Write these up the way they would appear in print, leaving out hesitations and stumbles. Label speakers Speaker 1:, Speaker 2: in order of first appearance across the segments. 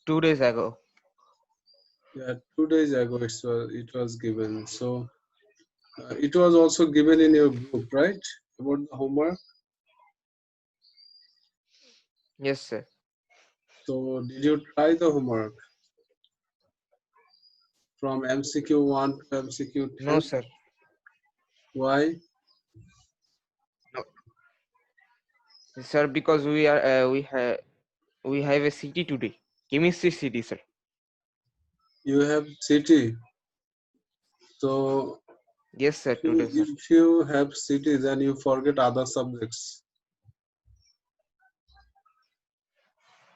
Speaker 1: 2 days ago.
Speaker 2: Yeah, 2 days ago it was given. So it was also given in your group, right? About the homework.
Speaker 1: Yes, sir.
Speaker 2: So did you try the homework from MCQ 1 to MCQ
Speaker 1: No,
Speaker 2: 10?
Speaker 1: sir.
Speaker 2: Why?
Speaker 1: No. Sir, because we have a city today. Chemistry city, sir.
Speaker 2: You have city. So
Speaker 1: Yes, sir. Today, sir.
Speaker 2: if you have city, then you forget other subjects.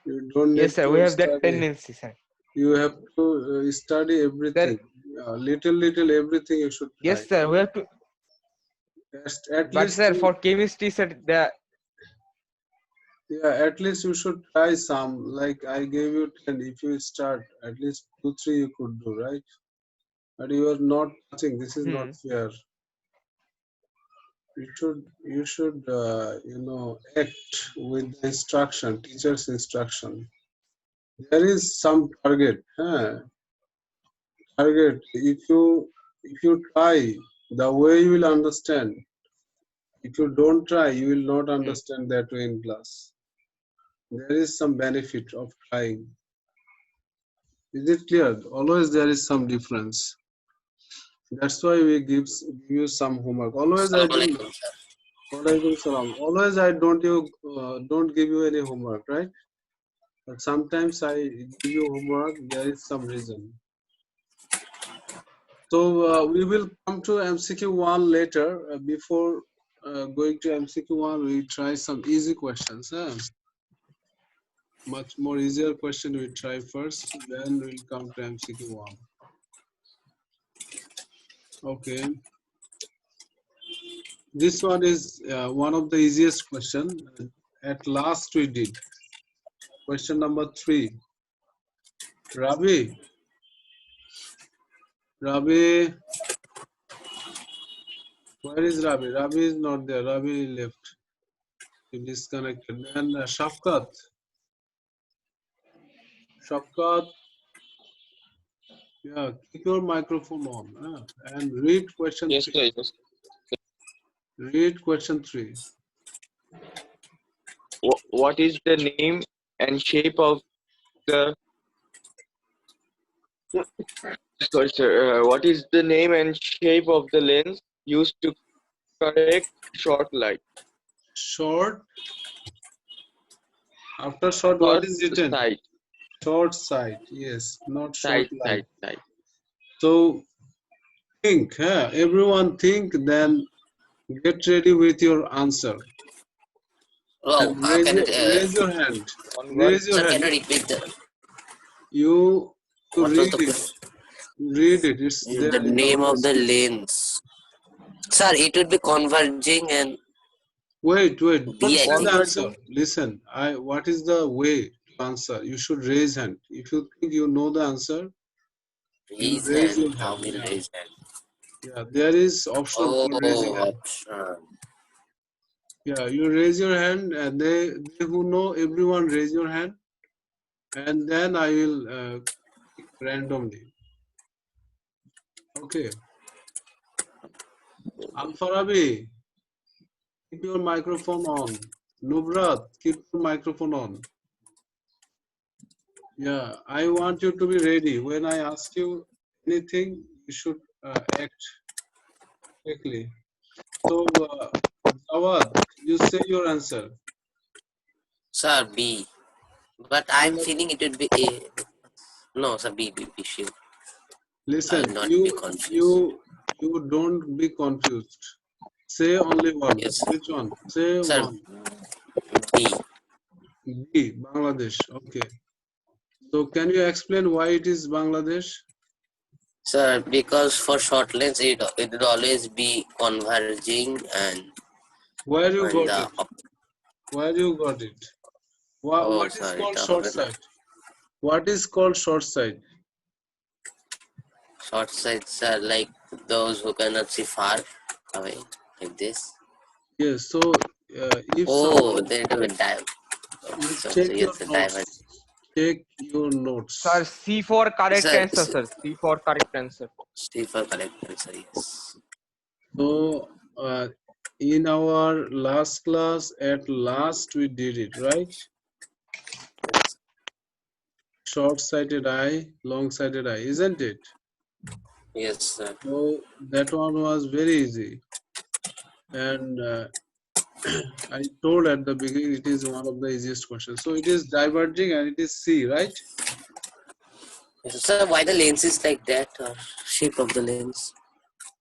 Speaker 2: You don't
Speaker 1: Yes,
Speaker 2: need
Speaker 1: sir. We
Speaker 2: to
Speaker 1: have that
Speaker 2: study.
Speaker 1: tendency, sir.
Speaker 2: You have to study
Speaker 1: Sir,
Speaker 2: everything. Little everything you should try.
Speaker 1: yes, sir. We have to.
Speaker 2: At
Speaker 1: But
Speaker 2: least
Speaker 1: sir, for chemistry, sir, the
Speaker 2: yeah, at least you should try some. Like I gave you 10. If you start, at least 2, 3 you could do, right? But you are not touching. This is not fair. You should act with the instruction, teacher's instruction. There is some target. Target. If you try, the way you will understand. If you don't try, you will not understand that way in class. There is some benefit of trying. Is it clear? Always there is some difference. That's why we give you some homework. Always I don't.
Speaker 3: Assalamualaikum, sir.
Speaker 2: Walaikum salam. Always I don't give you any homework, right? But sometimes I give you homework. There is some reason. So we will come to MCQ 1 later. Before going to MCQ 1, we try some easy questions. Much more easier question we try first, then we'll come to MCQ 1. Okay. This one is one of the easiest question. At last we did. Question number 3. Ravi. Ravi. Where is Ravi? Ravi is not there. Ravi left. He disconnected. And Shafkat. Shafkat. Yeah, keep your microphone on and read question
Speaker 3: Yes,
Speaker 2: 3.
Speaker 3: sir. Yes.
Speaker 2: Read question 3.
Speaker 3: What is the name and shape of the sorry, sir. What is the name and shape of the lens used to correct short light?
Speaker 2: Short. After short, what
Speaker 3: Short
Speaker 2: is written?
Speaker 3: sight.
Speaker 2: Short sight. Yes, not short light.
Speaker 3: Sight.
Speaker 2: So think, everyone think, then get ready with your answer.
Speaker 3: Oh,
Speaker 2: And raise
Speaker 3: can you,
Speaker 2: your hand.
Speaker 3: one word?
Speaker 2: Raise your
Speaker 3: Sir, can
Speaker 2: hand.
Speaker 3: you repeat the
Speaker 2: You
Speaker 3: what was
Speaker 2: read
Speaker 3: the
Speaker 2: it.
Speaker 3: question?
Speaker 2: Read it. It's there
Speaker 3: The
Speaker 2: in the
Speaker 3: name of the
Speaker 2: worksheet.
Speaker 3: lens. Sir, it would be converging and
Speaker 2: Wait. Don't say the
Speaker 3: BIT.
Speaker 2: answer. Listen. What is the way to answer? You should raise hand. If you think you know the answer, you
Speaker 3: Raise
Speaker 2: raise
Speaker 3: hand.
Speaker 2: your
Speaker 3: How
Speaker 2: hand.
Speaker 3: will
Speaker 2: Yeah.
Speaker 3: raise hand?
Speaker 2: Yeah. There is option for raising
Speaker 3: Oh,
Speaker 2: hand.
Speaker 3: option.
Speaker 2: Yeah. You raise your hand, and they who know, everyone raise your hand, and then I will pick randomly. Okay. Al-Farabi, keep your microphone on. Nubrat, keep your microphone on. Yeah, I want you to be ready. When I ask you anything, you should act quickly. So, Jawad, you say your answer.
Speaker 3: Sir, B. But I'm feeling it would be A. No, sir, B, sure. I will
Speaker 2: Listen,
Speaker 3: not be
Speaker 2: you
Speaker 3: confused.
Speaker 2: you you don't be confused. Say only one.
Speaker 3: Yes,
Speaker 2: Which one? Say
Speaker 3: sir,
Speaker 2: one.
Speaker 3: B.
Speaker 2: B, Bangladesh. Okay. So, can you explain why it is Bangladesh?
Speaker 3: Sir, because for short lens, it would always be converging and
Speaker 2: Where you got
Speaker 3: the
Speaker 2: it? Where you got it? What is
Speaker 3: sorry,
Speaker 2: called
Speaker 3: the
Speaker 2: short sight? What is called short sight?
Speaker 3: short sights are like those who cannot see far away, like this.
Speaker 2: Yes. So if
Speaker 3: Oh,
Speaker 2: someone
Speaker 3: they do a dive.
Speaker 2: you
Speaker 3: So
Speaker 2: check your
Speaker 3: yes, a diver.
Speaker 2: notes. check your notes.
Speaker 1: Sir, C for correct
Speaker 3: Sir,
Speaker 1: answer, sir. C for correct answer.
Speaker 3: C for correct answer, yes.
Speaker 2: So in our last class, at last we did it, right?
Speaker 3: Yes,
Speaker 2: Short-sighted eye, long-sighted eye, isn't it?
Speaker 3: yes, sir.
Speaker 2: So that one was very easy. And I told at the beginning it is one of the easiest questions. So it is diverging and it is C, right?
Speaker 3: Yes, sir, why the lens is like that, or shape of the lens?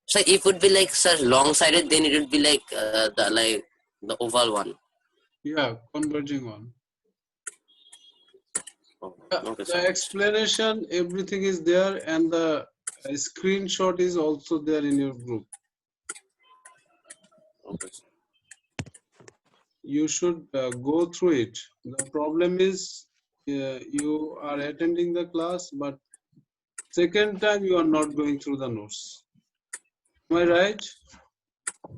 Speaker 3: So if it would be like, sir, long-sided, then it would be like the oval one.
Speaker 2: Yeah, converging one.
Speaker 3: Oh, okay,
Speaker 2: The
Speaker 3: sir.
Speaker 2: explanation, everything is there, and the screenshot is also there in your group.
Speaker 3: Okay, sir.
Speaker 2: You should go through it. The problem is you are attending the class, but second time you are not going through the notes. Am I right?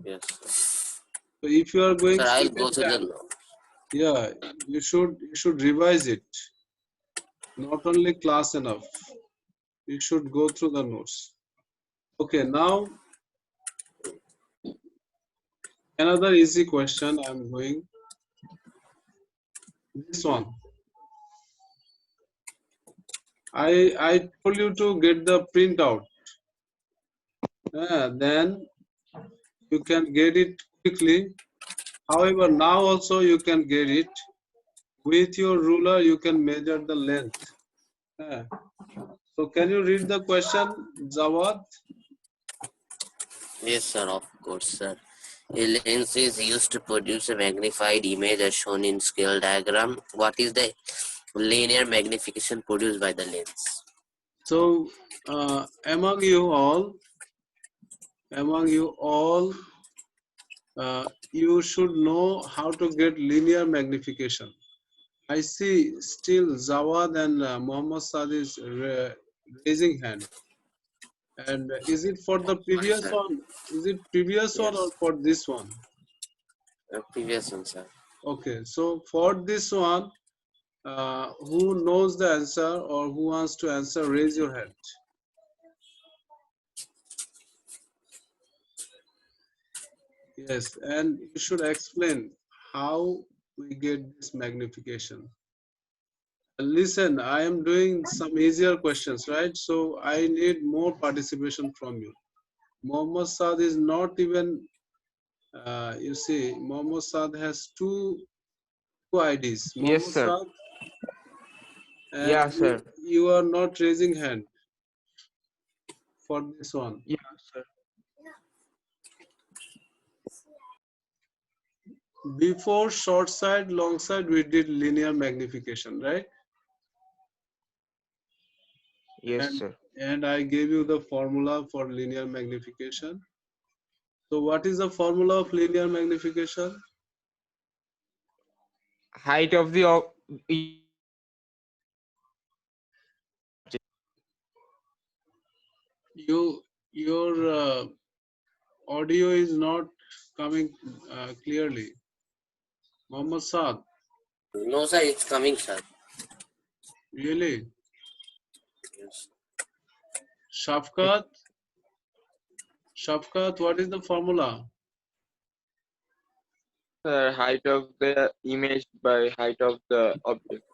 Speaker 3: Yes, sir.
Speaker 2: So if you are going
Speaker 3: Sir, I'll go
Speaker 2: second
Speaker 3: through the
Speaker 2: time, yeah, you should revise it. Not only class enough. You should go through the notes. Okay, now another easy question. I'm going this one. I told you to get the printout. Then you can get it quickly. However, now also you can get it. With your ruler, you can measure the length. Uh, so can you read the question, Jawad?
Speaker 3: Yes, sir, of course, sir. A lens is used to produce a magnified image as shown in scale diagram. What is the linear magnification produced by the lens?
Speaker 2: So among you all, you should know how to get linear magnification. I see still Jawad and Muhammad Saad is raising hand. And is it for the
Speaker 3: Yes,
Speaker 2: previous
Speaker 3: sir.
Speaker 2: one? Is it previous one or
Speaker 3: Yes.
Speaker 2: for this one?
Speaker 3: Previous one, sir.
Speaker 2: Okay, so for this one, who knows the answer or who wants to answer, raise your hand. Yes, and you should explain how we get this magnification. Listen, I am doing some easier questions, right? So I need more participation from you. Mohammad Saad is not even, you see, Mohammad Saad has two IDs.
Speaker 1: Yes,
Speaker 2: Mohammad
Speaker 1: sir.
Speaker 2: Saad, and
Speaker 1: Yeah, sir.
Speaker 2: you are not raising hand for this one.
Speaker 1: Yeah, sir.
Speaker 2: Before short side, long side, we did linear magnification, right?
Speaker 1: Yes,
Speaker 2: And
Speaker 1: sir.
Speaker 2: and I gave you the formula for linear magnification. So what is the formula of linear magnification?
Speaker 1: Height of the image by height of the object.
Speaker 2: Your audio is not coming clearly. Mohammad Saad,
Speaker 3: No, sir, it's coming, sir.
Speaker 2: really?
Speaker 3: Yes.
Speaker 2: Shafkat, Shafkat, what is the formula?
Speaker 1: Sir, height of the image by height of the object.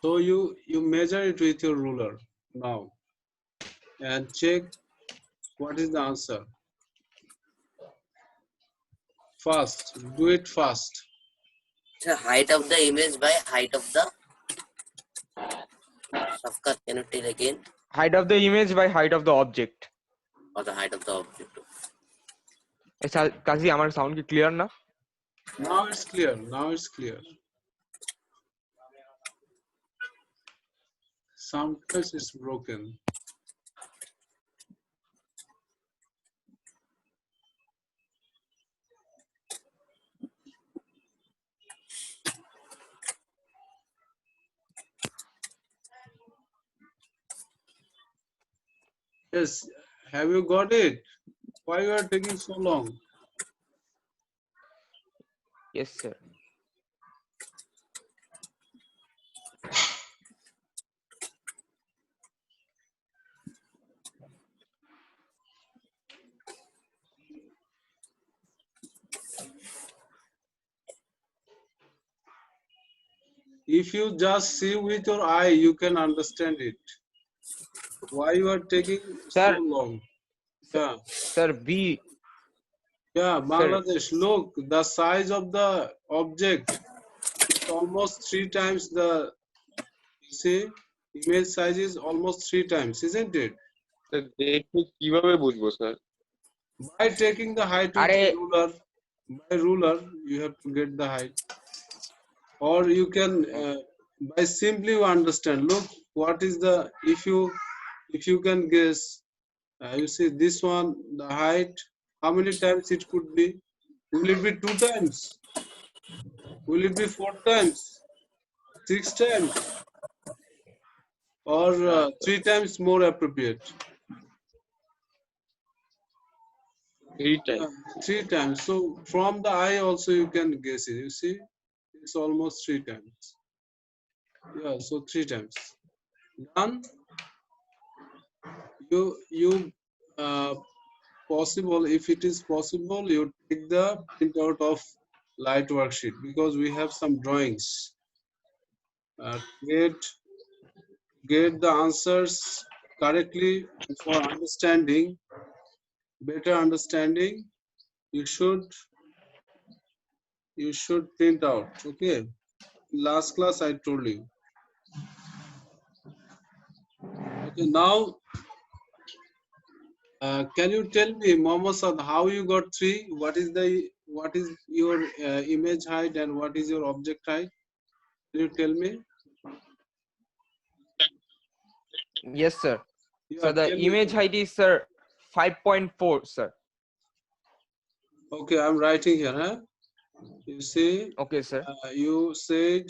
Speaker 2: So you measure it with your ruler now and check what is the answer. Fast, do it fast.
Speaker 3: Sir, height of the image by height of the Shafkat, can you tell again?
Speaker 1: Height of the image by height of the object.
Speaker 3: Or the height of the object?
Speaker 1: কাজী আমার sound কি clear না?
Speaker 2: Now it's clear. Now it's clear. Sometimes it's broken. Yes, have you got it? Why you are taking so long?
Speaker 1: Yes, sir.
Speaker 2: if you just see with your eye, you can understand it. Why you are taking so
Speaker 1: Sir,
Speaker 2: long? Yeah,
Speaker 1: sir, B,
Speaker 2: yeah,
Speaker 1: sir,
Speaker 2: Bangladesh. Look, the size of the object is almost 3 times the. You see, image size is almost 3 times, isn't it?
Speaker 4: Sir দেখে কিভাবে বুঝবো sir?
Speaker 2: By taking the height with a
Speaker 1: Are,
Speaker 2: ruler, by ruler, you have to get the height. Or you can, by simply you understand. Look, what is the, if you can guess, you see this one, the height, how many times it could be? Will it be 2 times? Will it be 4 times? 6 times? Or 3 times more appropriate?
Speaker 4: 3 time.
Speaker 2: Yeah, 3 times. So from the eye also you can guess it. You see, it's almost 3 times. Yeah, so 3 times. Done. You possible, if it is possible, you take the printout of light worksheet, because we have some drawings. Get the answers correctly, and for understanding, better understanding, you should print out. Okay, last class I told you. Okay, now can you tell me, Mohammad Saad, how you got 3? What is your image height and what is your object height? Can you tell me?
Speaker 1: yes, sir.
Speaker 2: Yeah,
Speaker 1: So the
Speaker 2: tell me.
Speaker 1: image height is, sir, 5.4, sir.
Speaker 2: Okay, I'm writing here. Huh? You see,
Speaker 1: Okay, sir.
Speaker 2: you said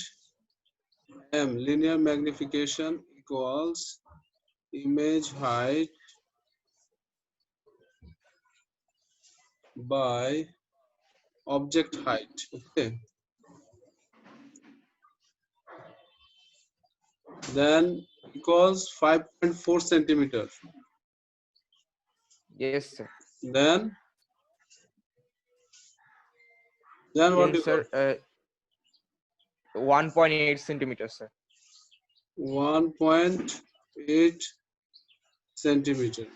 Speaker 2: M, linear magnification equals image height by object height. Okay. Then equals 5.4 centimeter.
Speaker 1: Yes, sir.
Speaker 2: Then what
Speaker 1: Then,
Speaker 2: you got?
Speaker 1: sir, 1.8 centimeters, sir.
Speaker 2: 1.8 centimeter.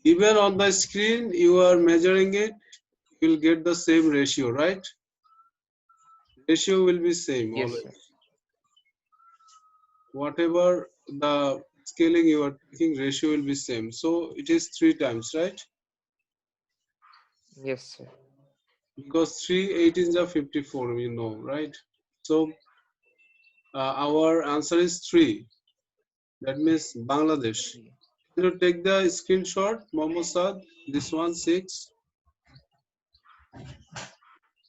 Speaker 2: Even on the screen, you are measuring it, you will get the same ratio, right? Ratio will be same
Speaker 1: Yes,
Speaker 2: always.
Speaker 1: sir.
Speaker 2: Whatever the scaling you are taking, ratio will be same. So it is 3 times, right?
Speaker 1: Yes, sir.
Speaker 2: Because 3 18s are 54, we know, right? So our answer is 3. That means Bangladesh. Can you take the screenshot, Mohammad Saad? This one 6,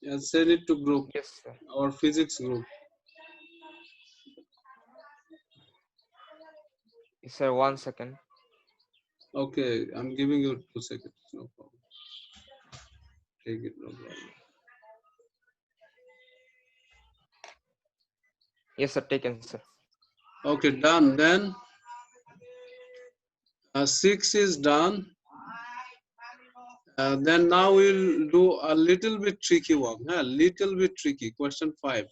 Speaker 2: and send it to group,
Speaker 1: Yes, sir.
Speaker 2: our physics group.
Speaker 1: Yes, sir. 1 second.
Speaker 2: Okay, I'm giving you 2 seconds. No problem. Take it, no problem.
Speaker 1: Yes, sir. Taken, sir.
Speaker 2: Okay, done. Then 6 is done. Then now we'll do a little bit tricky one. Little bit tricky. Question 5.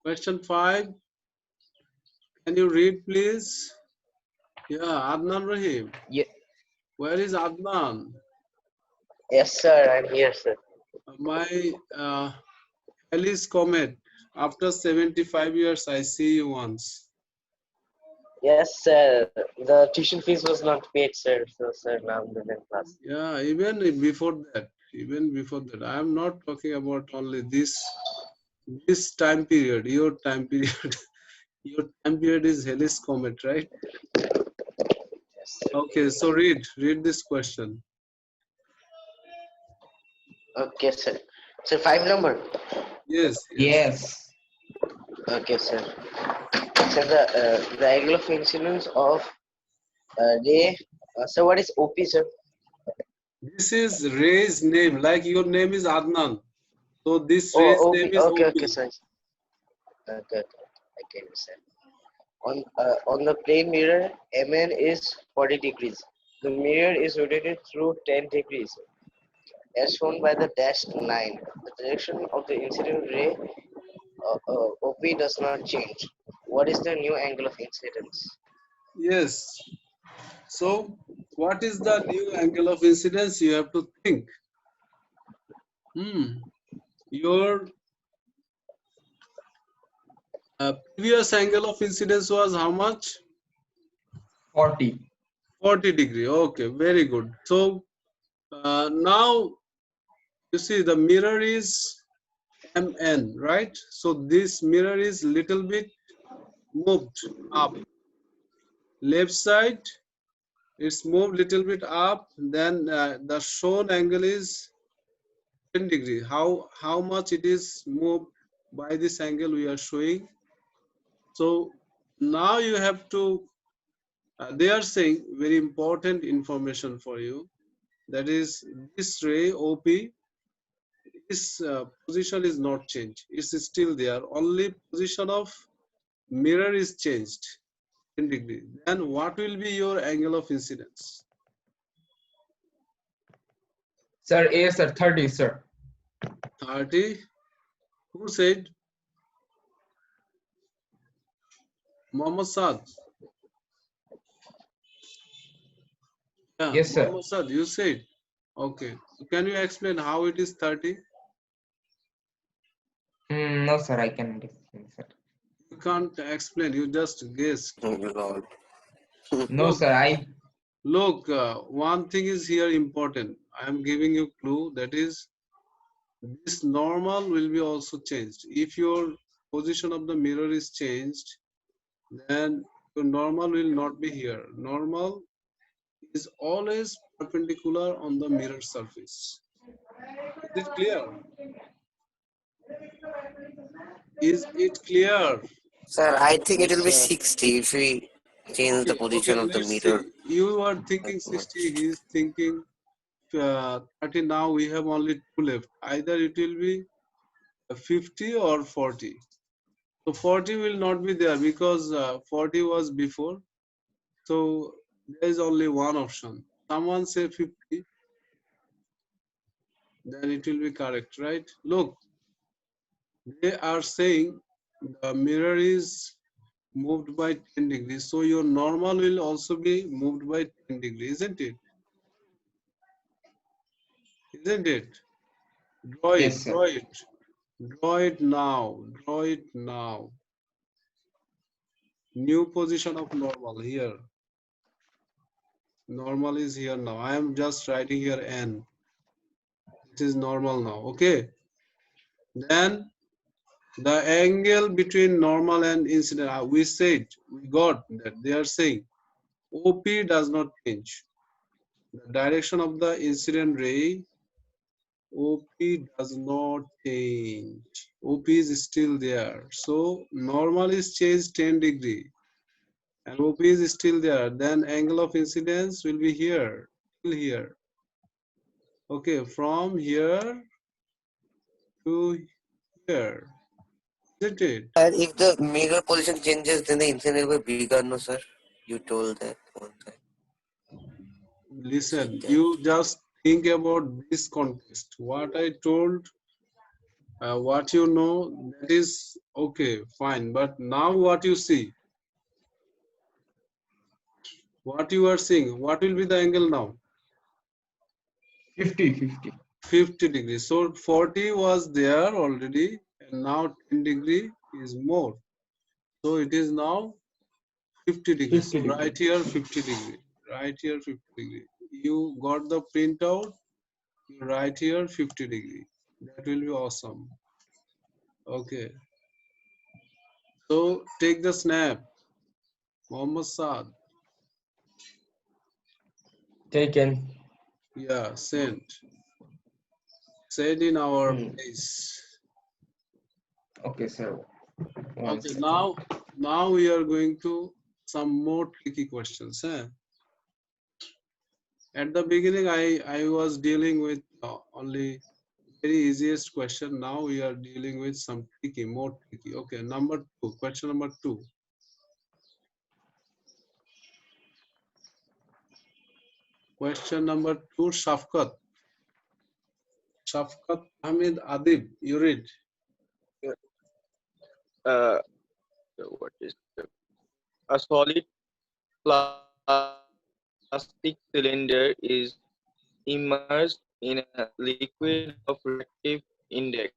Speaker 2: Question 5. Can you read, please? Yeah, Adnan Rahim.
Speaker 1: Yeah.
Speaker 2: Where is Adnan?
Speaker 3: Yes, sir. I'm here, sir.
Speaker 2: My Alice Comet. After 75 years, I see you once.
Speaker 3: Yes, sir. The tuition fees was not paid, sir. So, sir, now I'm in class.
Speaker 2: Yeah, even before that. I am not talking about only this time period, your time period. Your time period is Halley's Comet, right?
Speaker 3: Yes, sir.
Speaker 2: Okay, so read this question.
Speaker 3: Okay, sir. Sir, 5 number.
Speaker 2: Yes.
Speaker 1: Yes.
Speaker 3: Okay, sir. Sir, the angle of incidence of ray. So, what is OP, sir?
Speaker 2: This is Ray's name, like your name is Adnan. So this
Speaker 3: Oh,
Speaker 2: Ray's
Speaker 3: OP.
Speaker 2: name is
Speaker 3: Okay,
Speaker 2: OP.
Speaker 3: okay, sir. Okay, okay, sir. On the plane mirror, MN is 40 degrees. The mirror is rotated through 10 degrees. as shown by the dashed line. The direction of the incident ray OP does not change. What is the new angle of incidence?
Speaker 2: Yes. So, what is the new angle of incidence? You have to think. Your previous angle of incidence was how much?
Speaker 1: 40.
Speaker 2: 40 degree. Okay, very good. So, now you see the mirror is MN, right? So this mirror is little bit moved up. Left side, it's moved little bit up. Then the shown angle is 10 degree. How much it is moved by this angle we are showing. So now you have to. They are saying very important information for you. That is this ray OP. Its position is not changed. It's still there. Only position of mirror is changed 10 degree. Then what will be your angle of incidence?
Speaker 1: Sir, yes, sir. 30, sir.
Speaker 2: 30. Who said? Mohammad Saad. Yeah,
Speaker 1: Yes, sir.
Speaker 2: Mohammad Saad, you said. Okay. So can you explain how it is 30?
Speaker 1: No, sir, I cannot explain, sir.
Speaker 2: You can't explain. You just guessed.
Speaker 3: Oh Lord.
Speaker 1: No,
Speaker 2: Look,
Speaker 1: sir, I.
Speaker 2: look. One thing is here important. I am giving you clue. That is, this normal will be also changed. If your position of the mirror is changed, then your normal will not be here. Normal is always perpendicular on the mirror surface. Is it clear? Is it clear?
Speaker 3: Sir, I think it
Speaker 1: Yes,
Speaker 3: will be
Speaker 1: sir.
Speaker 3: 60 if we change the
Speaker 2: Okay,
Speaker 3: position
Speaker 2: okay,
Speaker 3: of the
Speaker 2: let's
Speaker 3: mirror
Speaker 2: see. You are thinking
Speaker 3: that
Speaker 2: 60, he
Speaker 3: much.
Speaker 2: is thinking 30. Now we have only two left. Either it will be 50 or 40. So 40 will not be there because 40 was before. So there is only one option. Someone say 50, then it will be correct, right? Look, they are saying the mirror is moved by 10 degrees. So your normal will also be moved by 10 degrees, isn't it? Isn't it? Draw
Speaker 1: Yes,
Speaker 2: it,
Speaker 1: sir.
Speaker 2: draw it. Draw it now. Draw it now. New position of normal here. Normal is here now. I am just writing here N. It is normal now. Okay. Then the angle between normal and incident. We said, we got that they are saying OP does not change. The direction of the incident ray, OP does not change. OP is still there. So normal is changed 10 degree and OP is still there. Then angle of incidence will be here, till here. Okay, from here to here. Isn't it?
Speaker 3: And if the mirror position changes, then the incident will be bigger, no, sir? You told that one time.
Speaker 2: Listen,
Speaker 3: Said that.
Speaker 2: you just think about this context. What I told, what you know, that is okay, fine. But now what you see, what you are seeing, what will be the angle now?
Speaker 1: 50, 50.
Speaker 2: 50 degrees. So 40 was there already, and now 10 degree is more. So it is now 50 degrees.
Speaker 1: 50
Speaker 2: So
Speaker 1: degree.
Speaker 2: right here 50 degree. Right here 50 degree. You got the printout. You write here 50 degree. That will be awesome. Okay. So take the snap. Mohammed Saad.
Speaker 1: Taken.
Speaker 2: Yeah, send. Send in our
Speaker 1: Hmm.
Speaker 2: place.
Speaker 1: Okay, sir. One
Speaker 2: Okay,
Speaker 1: second.
Speaker 2: now we are going to some more tricky questions. Eh? At the beginning, I was dealing with only very easiest question. Now we are dealing with some tricky, more tricky. Okay, number two, question number two. Question number two, Shafkat. Shafqat Ahmed Adib, you read.
Speaker 4: Uh, what is a solid plastic cylinder is immersed in a liquid of refractive index.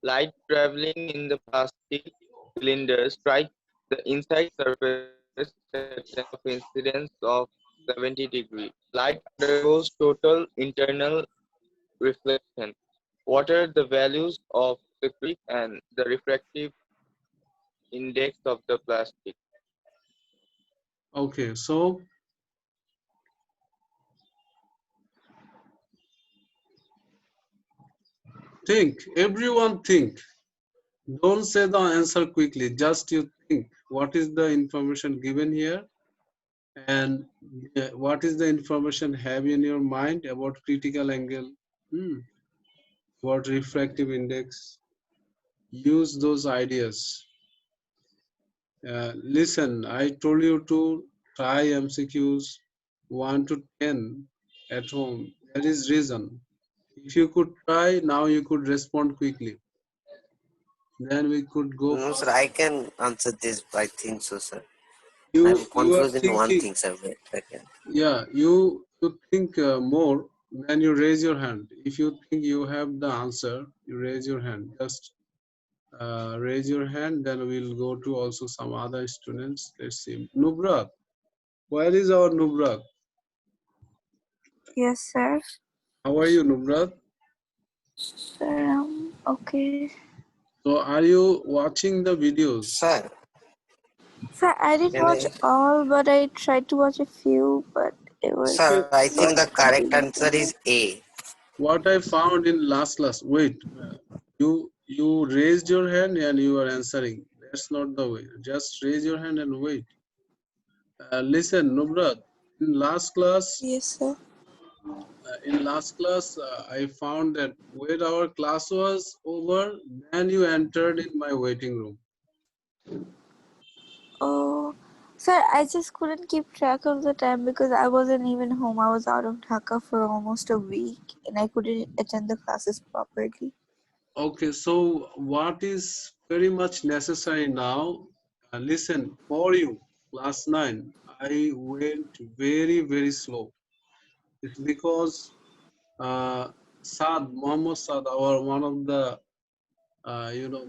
Speaker 4: Light traveling in the plastic cylinder strikes the inside surface at an angle of incidence of 70 degree. Light undergoes total internal reflection. What are the values of the colorimetric and the refractive index of the plastic?
Speaker 2: Okay, so think, everyone think. Don't say the answer quickly, just you think. What is the information given here? And what is the information have in your mind about critical angle, about refractive index? Use those ideas. Listen, I told you to try MCQs 1 to 10 at home. There is reason. If you could try, now you could respond quickly. Then we could go
Speaker 3: No, sir,
Speaker 2: fast.
Speaker 3: I can answer this. I think so, sir. I'm
Speaker 2: You are
Speaker 3: confused in one
Speaker 2: thinking,
Speaker 3: thing, sir. Wait, second.
Speaker 2: yeah, you think more, then you raise your hand. If you think you have the answer, you raise your hand. Just raise your hand, then we'll go to also some other students. Let's see. Nubrat, where is our Nubrat?
Speaker 5: Yes, sir.
Speaker 2: How are you, Nubrat?
Speaker 5: Sir, okay.
Speaker 2: So are you watching the videos?
Speaker 3: Sir,
Speaker 5: Sir, I didn't
Speaker 3: can
Speaker 5: watch
Speaker 3: I?
Speaker 5: all, but I tried to watch a few, but it was
Speaker 2: Okay,
Speaker 3: Sir, I think
Speaker 5: not
Speaker 3: the correct
Speaker 5: completely
Speaker 3: answer
Speaker 5: clear.
Speaker 3: is A.
Speaker 2: what I found in last class. Wait, you raised your hand and you are answering. That's not the way. Just raise your hand and wait. Listen, Nubrat. In last class,
Speaker 5: Yes, sir.
Speaker 2: I found that when our class was over, then you entered in my waiting room.
Speaker 5: Oh, sir, I just couldn't keep track of the time because I wasn't even home. I was out of Dhaka for almost a week and I couldn't attend the classes properly.
Speaker 2: Okay, so what is very much necessary now? Listen, for you, class 9, I went very slow. It's because Mohammed Saad, our one of the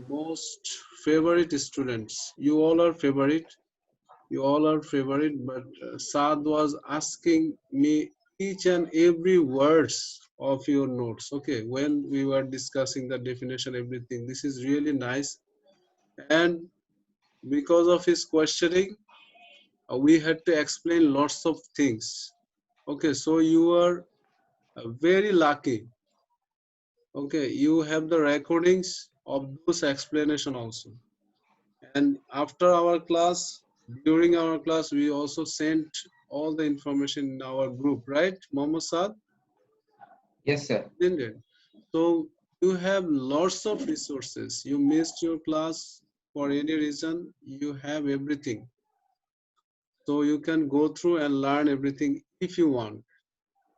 Speaker 2: most favorite students. You all are favorite, but Saad was asking me each and every words of your notes. Okay, when we were discussing the definition, everything. This is really nice, and because of his questioning, we had to explain lots of things. Okay, so you are very lucky. Okay, you have the recordings of those explanation also. And after our class, during our class, we also sent all the information in our group, right, Mohammed Saad?
Speaker 1: Yes, sir.
Speaker 2: Didn't it? So you have lots of resources. You missed your class for any reason, you have everything. So you can go through and learn everything if you want.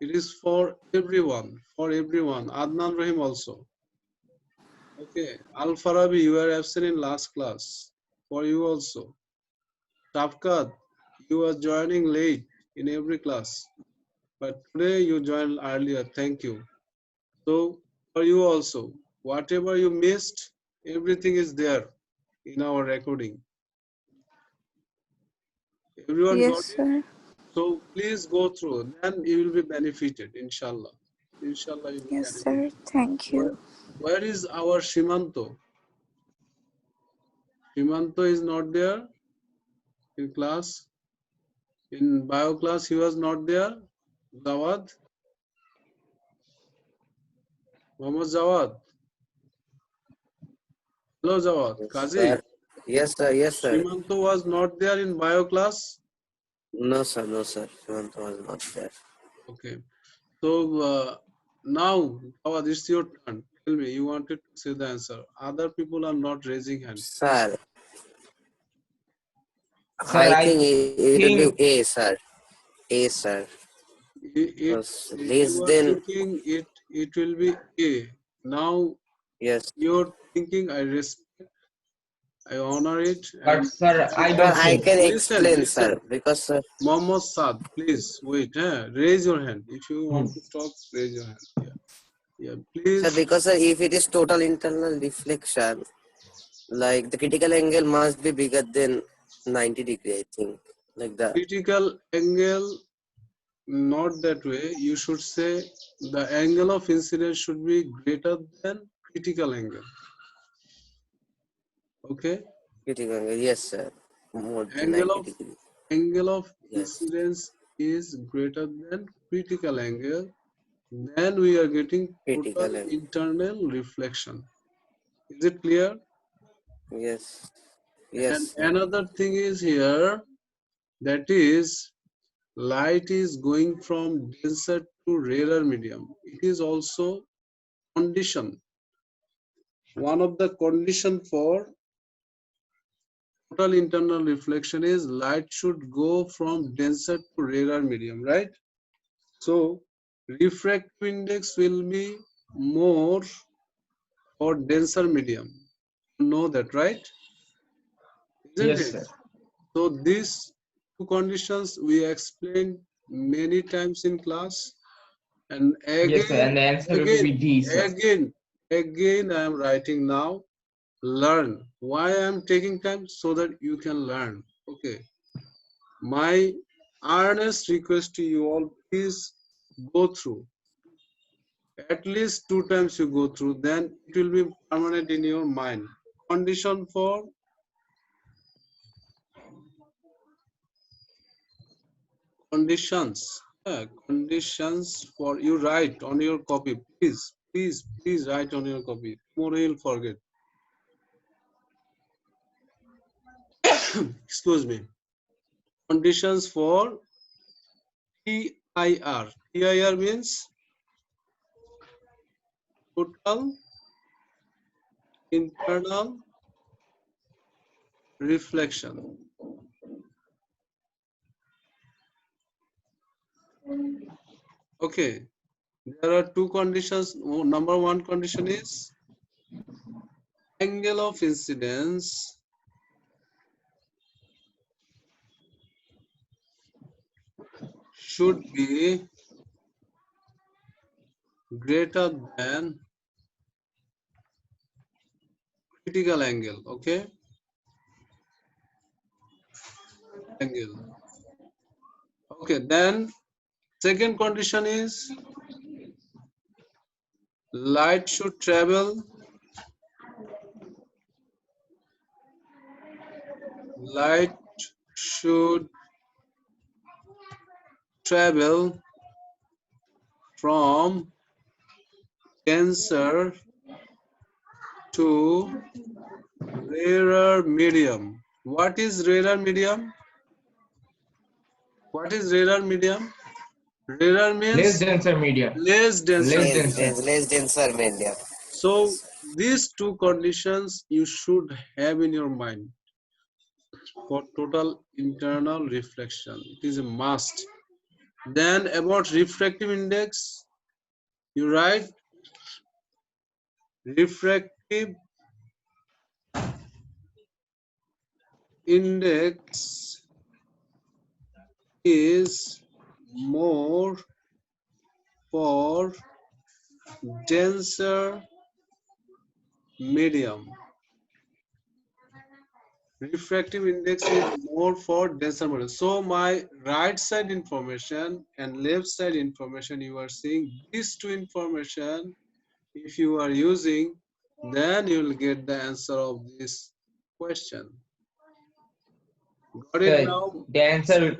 Speaker 2: It is for everyone, for everyone. Adnan Rahim also. Okay, Al Farabi, you were absent in last class. For you also. Tafkad, you are joining late in every class, but today you joined earlier. Thank you. So for you also, whatever you missed, everything is there in our recording. Everyone
Speaker 5: Yes,
Speaker 2: got it?
Speaker 5: sir.
Speaker 2: So please go through, then you will be benefited, inshallah. Inshallah, you will be
Speaker 5: Yes,
Speaker 2: benefited.
Speaker 5: sir. Thank you.
Speaker 2: Where is our Shimanto? Shimanto is not there in class. In bio class, he was not there. Zawad, Muhammad Zawad. Hello, Zawad.
Speaker 3: Sir.
Speaker 2: Kazi,
Speaker 3: Yes, sir. Yes, sir.
Speaker 2: Shimanto was not there in bio class.
Speaker 3: No, sir. No, sir. Hemant was not there.
Speaker 2: Okay. So now, Zawad, it's your turn. Tell me, you wanted to say the answer. Other people are not raising hand. Please.
Speaker 3: Sir,
Speaker 1: Sir,
Speaker 3: I
Speaker 1: I
Speaker 3: think it will
Speaker 1: think
Speaker 3: be A, sir. A, sir.
Speaker 2: It,
Speaker 3: Because
Speaker 2: you
Speaker 3: less
Speaker 2: are
Speaker 3: than
Speaker 2: thinking it will be A. Now
Speaker 3: Yes.
Speaker 2: you're thinking, I respect, I honor it,
Speaker 1: But
Speaker 2: and
Speaker 1: sir, I
Speaker 3: Sir,
Speaker 1: don't
Speaker 3: I
Speaker 1: know.
Speaker 3: can
Speaker 2: listen,
Speaker 3: explain,
Speaker 2: listen.
Speaker 3: sir, because
Speaker 2: Mohammed Saad, please wait. Raise your hand. If you
Speaker 1: Hmm.
Speaker 2: want to talk, raise your hand. Yeah, yeah,
Speaker 3: sir,
Speaker 2: please.
Speaker 3: because if it is total internal reflection, like the critical angle must be bigger than 90 degree, I think, like that.
Speaker 2: Critical angle, not that way. You should say the angle of incidence should be greater than critical angle. Okay?
Speaker 3: Critical angle, yes, sir, more than
Speaker 2: Angle
Speaker 3: 90
Speaker 2: of
Speaker 3: degree.
Speaker 2: angle of
Speaker 3: Yes,
Speaker 2: incidence is greater than critical angle. Then we are getting
Speaker 3: critical
Speaker 2: total
Speaker 3: angle.
Speaker 2: internal reflection. Is it clear?
Speaker 3: Yes, yes,
Speaker 2: And
Speaker 3: sir.
Speaker 2: another thing is here, that is light is going from denser to rarer medium. It is also condition. One of the condition for total internal reflection is light should go from denser to rarer medium, right? So refractive index will be more or denser medium. You know that, right? Isn't
Speaker 1: Yes,
Speaker 2: it?
Speaker 1: sir.
Speaker 2: So these two conditions we explained many times in class, and
Speaker 1: Yes, sir. And
Speaker 2: again,
Speaker 1: the answer will be
Speaker 2: again,
Speaker 1: D, sir.
Speaker 2: again I am writing now. Learn. Why I am taking time? So that you can learn. Okay. My earnest request to you all, please go through. At least 2 times you go through, then it will be permanent in your mind. Condition for conditions. Conditions for you write on your copy. Please write on your copy. Tomorrow you'll forget. Excuse me. Conditions for TIR. TIR means total internal reflection. Okay. There are two conditions. Number one condition is angle of incidence should be greater than critical angle. Okay, angle. Okay, then second condition is light should travel, light should travel from denser to rarer medium. What is rarer medium? What is rarer medium? Rarer
Speaker 1: Less
Speaker 2: means
Speaker 1: denser medium.
Speaker 2: less denser
Speaker 1: Less
Speaker 3: Less,
Speaker 2: medium.
Speaker 1: denser.
Speaker 3: less denser media.
Speaker 2: So these two conditions you should have in your mind for total internal reflection. It is a must. Then about refractive index, you write refractive index is more for denser medium. Refractive index is more for denser medium. So my right side information and left side information, you are seeing these two information. If you are using, then you will get the answer of this question. Got it
Speaker 1: Sir,
Speaker 2: now?
Speaker 1: the answer,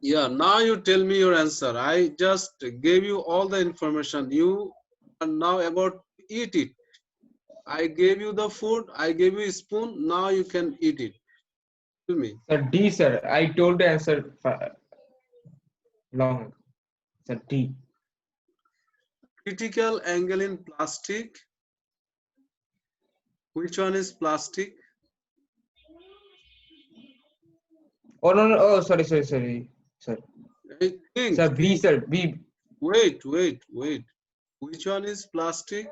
Speaker 2: Yeah, now you tell me your answer. I just gave you all the information. You are now about to eat it. I gave you the food, I gave you a spoon, now you can eat it. Tell me.
Speaker 1: sir, D, sir. I told the answer long ago. Sir, D.
Speaker 2: Critical angle in plastic. Which one is plastic?
Speaker 1: Oh, no, no. Oh, sorry. Sir.
Speaker 2: I think.
Speaker 1: Sir, B, sir. B.
Speaker 2: Wait. Which one is plastic?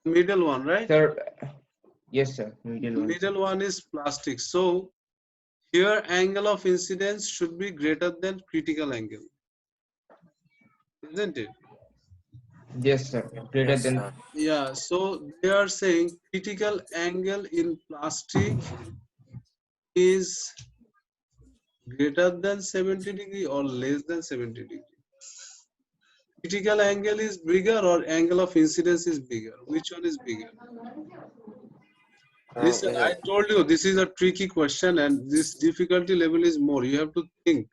Speaker 2: Middle one, right?
Speaker 1: Sir, yes, sir. Middle one, sir.
Speaker 2: Middle one is plastic. So here angle of incidence should be greater than critical angle, isn't it?
Speaker 1: Yes, sir. Greater
Speaker 3: Yes,
Speaker 1: than.
Speaker 3: sir.
Speaker 2: Yeah, so they are saying critical angle in plastic is greater than 70 degree or less than 70 degree. Critical angle is bigger or angle of incidence is bigger? Which one is bigger? Listen,
Speaker 3: Is
Speaker 2: I
Speaker 3: it
Speaker 2: told you this is a tricky question and this difficulty level is more. You have to think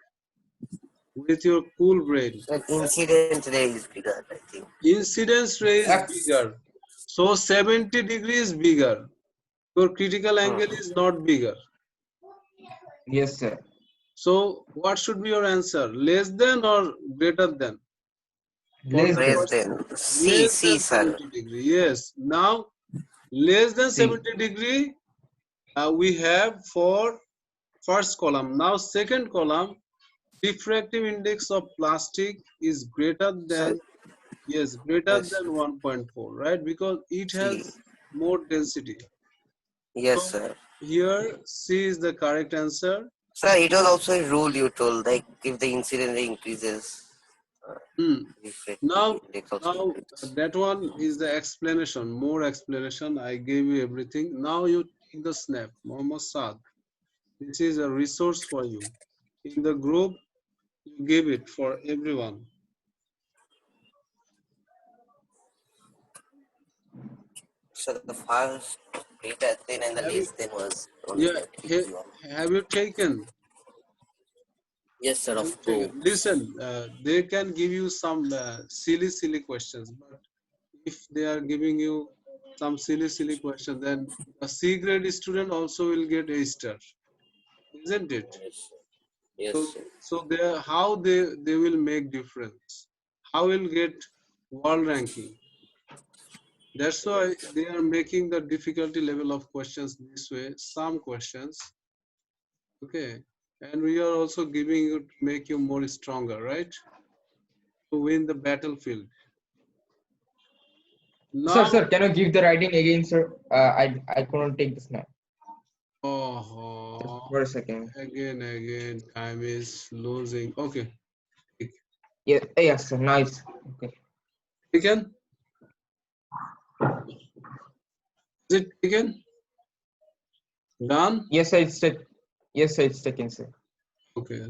Speaker 2: with your cool brain.
Speaker 3: like incident ray is bigger, I think.
Speaker 2: Incidence ray is
Speaker 1: X.
Speaker 2: bigger. So 70 degrees bigger. Your critical angle is not bigger.
Speaker 1: Yes, sir.
Speaker 2: So what should be your answer? Less than or greater than? For
Speaker 1: Less
Speaker 2: the
Speaker 1: than.
Speaker 3: Less
Speaker 2: first
Speaker 3: than
Speaker 2: one.
Speaker 3: C,
Speaker 2: Less
Speaker 3: C,
Speaker 2: than
Speaker 3: sir.
Speaker 2: 70 degree. Yes. Now less than
Speaker 1: C.
Speaker 2: 70 degree we have for first column. Now second column, diffractive index of plastic is greater
Speaker 3: So,
Speaker 2: than, yes, greater
Speaker 3: yes,
Speaker 2: than 1.4, right? Because it
Speaker 3: C.
Speaker 2: has more density.
Speaker 3: Yes,
Speaker 2: So
Speaker 3: sir.
Speaker 2: here C is the correct answer.
Speaker 3: Sir, it was also a rule you told, like if the incident rate increases, uh,
Speaker 2: Hmm.
Speaker 3: refractive
Speaker 2: Now,
Speaker 3: index also
Speaker 2: now
Speaker 3: increases.
Speaker 2: that one is the explanation, more explanation. I gave you everything. Now you take the snap, Mohammad Saad. This is a resource for you. In the group, you give it for everyone.
Speaker 3: So the first greater than and the
Speaker 2: Have you,
Speaker 3: less than was only
Speaker 2: yeah,
Speaker 3: the easy one.
Speaker 2: have you taken?
Speaker 3: Yes, sir,
Speaker 2: Have you
Speaker 3: of
Speaker 2: taken?
Speaker 3: two.
Speaker 2: Listen, they can give you some silly questions, but if they are giving you some silly questions, then a C grade student also will get A star, isn't it?
Speaker 3: Yes, sir. Yes,
Speaker 2: So,
Speaker 3: sir.
Speaker 2: so they how they will make difference? How will get world ranking? That's why they are making the difficulty level of questions this way. Some questions, okay, and we are also giving you to make you more stronger, right? To win the battlefield.
Speaker 1: Sir,
Speaker 2: Now,
Speaker 1: sir, can you give the writing again, sir? I couldn't take the snap. Just
Speaker 2: oh,
Speaker 1: for a second.
Speaker 2: again, time is losing. Okay,
Speaker 1: Yeah, yes, sir. Nice. Okay.
Speaker 2: taken. Is it taken? Done.
Speaker 1: Yes, sir. It's taken. Yes, sir. It's taken, sir.
Speaker 2: Okay.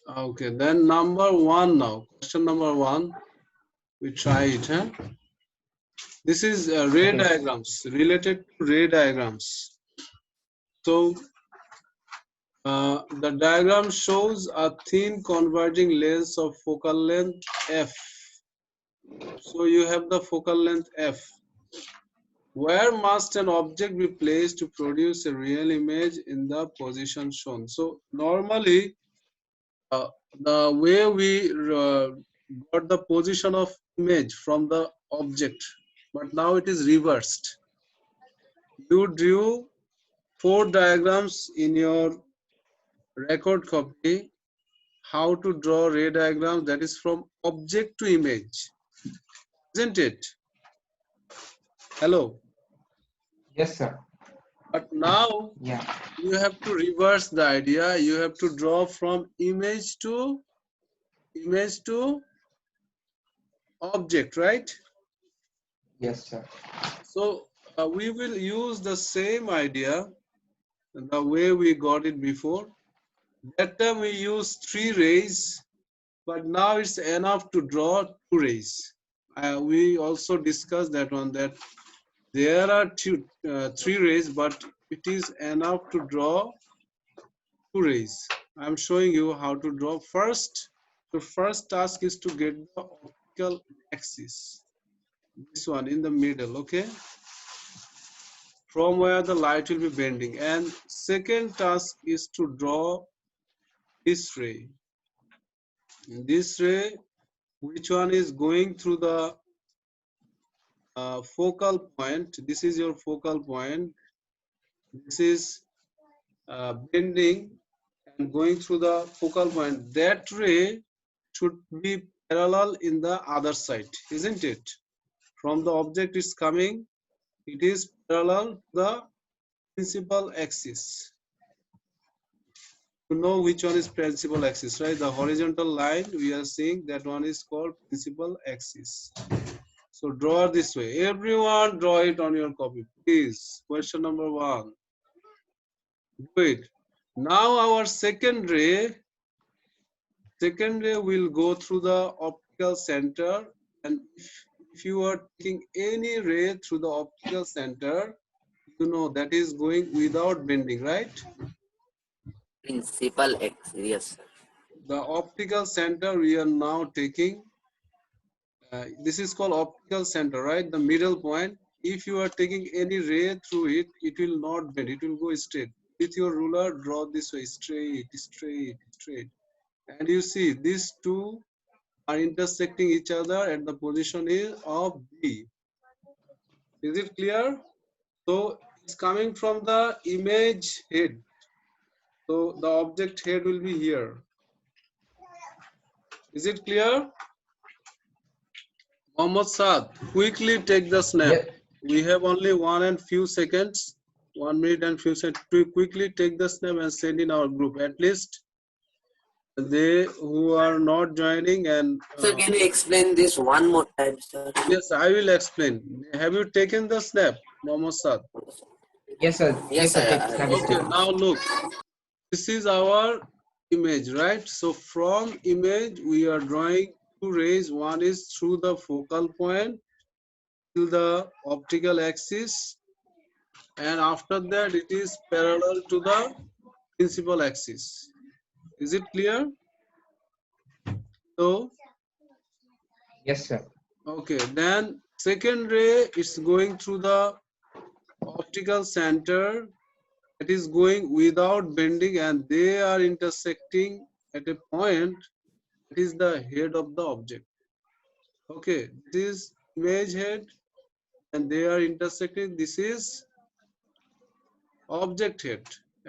Speaker 2: Okay. Then number one now. Question number one. We try it. Huh? This is ray
Speaker 1: Okay.
Speaker 2: diagrams related to ray diagrams. So the diagram shows a thin converging lens of focal length f. So you have the focal length f. Where must an object be placed to produce a real image in the position shown? So normally uh, the way we got the position of image from the object, but now it is reversed. You drew 4 diagrams in your record copy. How to draw ray diagrams, that is from object to image, isn't it? Hello.
Speaker 1: Yes, sir.
Speaker 2: But now
Speaker 1: Yeah.
Speaker 2: you have to reverse the idea. You have to draw from image to object, right?
Speaker 1: Yes, sir.
Speaker 2: So we will use the same idea the way we got it before. That time we used 3 rays, but now it's enough to draw 2 rays. We also discussed that one, that there are 3 rays, but it is enough to draw 2 rays. I'm showing you how to draw. First, the first task is to get the optical axis. This one in the middle, okay? From where the light will be bending. And second task is to draw this ray. This ray, which one is going through the focal point. This is your focal point. This is bending and going through the focal point. That ray should be parallel in the other side, isn't it? From the object is coming, it is parallel to the principal axis. You know which one is principal axis, right? The horizontal line we are seeing, that one is called principal axis. So draw this way. Everyone draw it on your copy, please. Question number 1. Do it. Now our second ray will go through the optical center, and if you are taking any ray through the optical center, you know that is going without bending, right?
Speaker 3: Principal X, yes.
Speaker 2: The optical center we are now taking, this is called optical center, right? The middle point. If you are taking any ray through it, it will not bend, it will go straight. With your ruler, draw this way, straight, straight, straight. And you see these two are intersecting each other at the position of B. Is it clear? So it's coming from the image head. So the object head will be here. Is it clear? Mohammad Saad, quickly take the snap.
Speaker 1: Yeah.
Speaker 2: We have only 1 and few seconds, 1 minute and few seconds. Quickly take the snap and send in our group. At least they who are not joining and.
Speaker 3: So can you explain this one more time, sir?
Speaker 2: Yes, I will explain. Have you taken the snap, Mohammad Saad?
Speaker 1: Yes, sir.
Speaker 3: Yes, sir.
Speaker 1: Take snap is
Speaker 2: Okay,
Speaker 1: taken.
Speaker 2: now look. This is our image, right? So from image, we are drawing two rays. One is through the focal point to the optical axis, and after that it is parallel to the principal axis. Is it clear? So,
Speaker 1: Yes, sir.
Speaker 2: okay, then second ray is going through the optical center. It is going without bending, and they are intersecting at a point. It is the head of the object. Okay, this is image head, and they are intersecting. This is object head,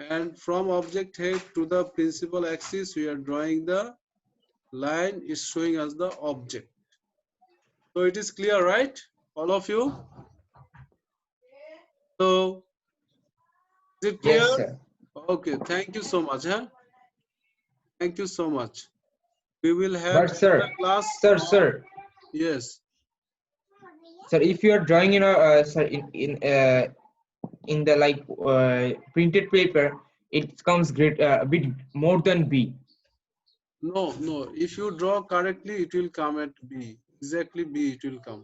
Speaker 2: and from object head to the principal axis, we are drawing the line is showing us the object. So it is clear, right? All of you? So is it clear?
Speaker 1: Yes, sir.
Speaker 2: Okay, thank you so much. Huh? Thank you so much. We will have
Speaker 1: But sir,
Speaker 2: class.
Speaker 1: sir,
Speaker 2: Yes.
Speaker 1: sir, if you are drawing sir, in the like printed paper, it comes great a bit more than B.
Speaker 2: No. If you draw correctly, it will come at B. Exactly B it will come.